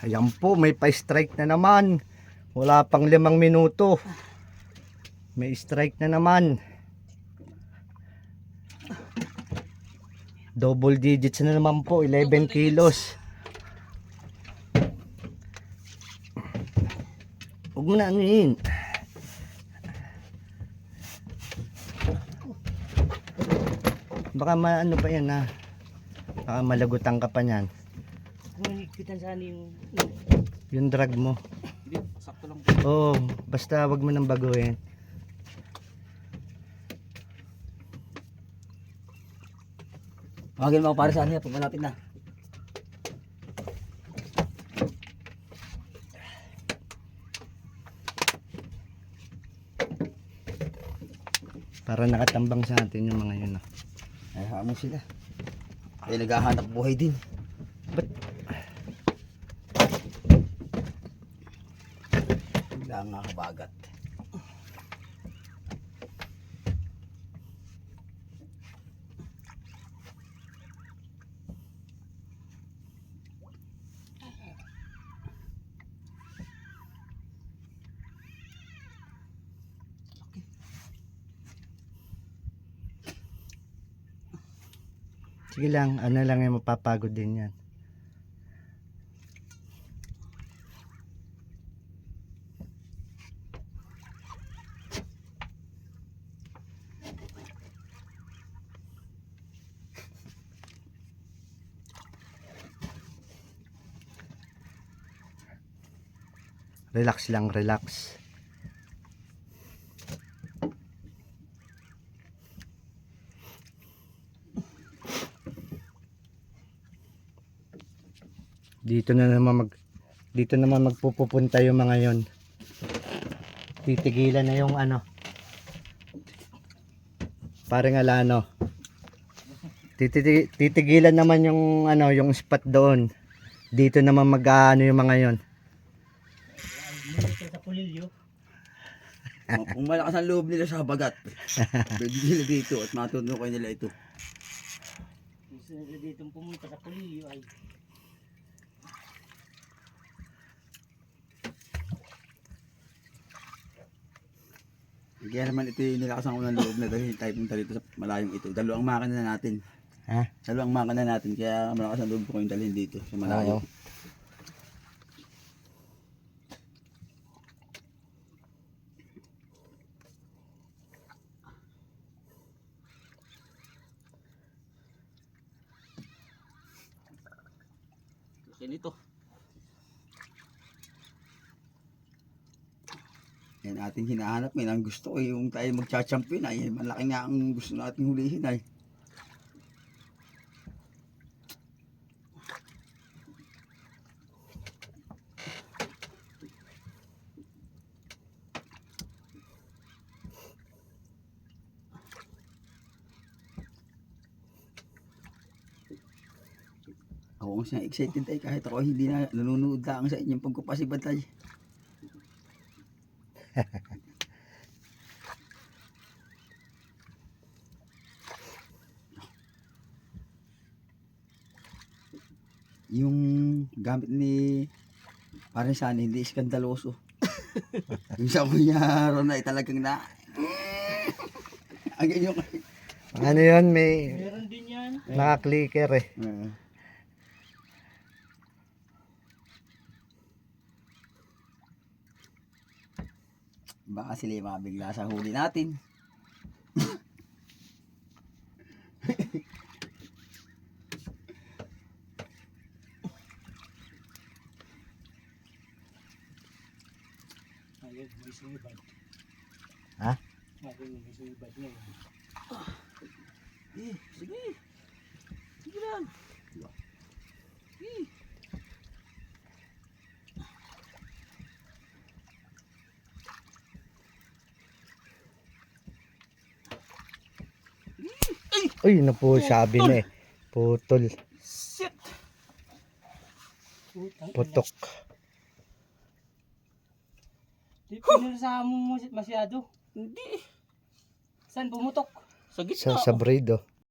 Ayan po, may pa-strike na naman. Wala pang 5 minuto. May strike na naman. Double digits na naman po, 11 kilos. Huwag mo na anuhin. Baka ano pa yan ha. Baka malagutan ka pa niyan. Mahigpitan sana yung drag mo. Hindi, sakto lang. Oo, basta wag mo nang baguhin. Tawagin mo ako para sa niya pag malapit na. Para nakatambang sa atin yung mga yun. Ay, hamon sila. Ay, naghahanap buhay din. Ba't? Bigla nga kabagat. Sige lang, ano lang yung mapapagod din yan. Relax lang, relax. Dito naman magpupunta yung mga yon. Titigilan na yung ano. Parang alano. Titigilan naman yung ano, yung spot doon. Dito naman mag-aano yung mga yon. Sa pulilyo. Kung malakas ang loob nila sa bagat, pwede nila dito at matutukoy nila ito. Gusto nila dito pumunta sa pulilyo ay. Kaya naman ito yung nilakasan ko ng loob na dahil tayo punta dito sa malayong ito. Dalawang makina na natin. Ha? Dalawang makina natin kaya malakas ang loob ko yung dalhin dito sa malayo. Oo. Okay nito. Yan ating hinahanap ngayon. Ang gusto ko yung tayo magcha-champion ay malaki nga ang gusto nating hulihin ay. Ako nga excited ay kahit ako hindi na nanonood lang sa inyong pagkupasibad ay. Yung gamit ni parang sana hindi iskandaloso. Yung sa kuya ron ay talagang na ang ganyan. Ano yun, may Meron din yan. naka-clicker eh. Baka sila yung mabigla sa huli natin. Ayun, may sumibad. Ha? Ayun, may sumibad na yun. Sige. Sige lang. Uy, napo sabi na eh. Putol. Shit. Putok. Di pinulsa mo masyado. Hindi. Saan pumutok? Sa gitna. Sa braid oh.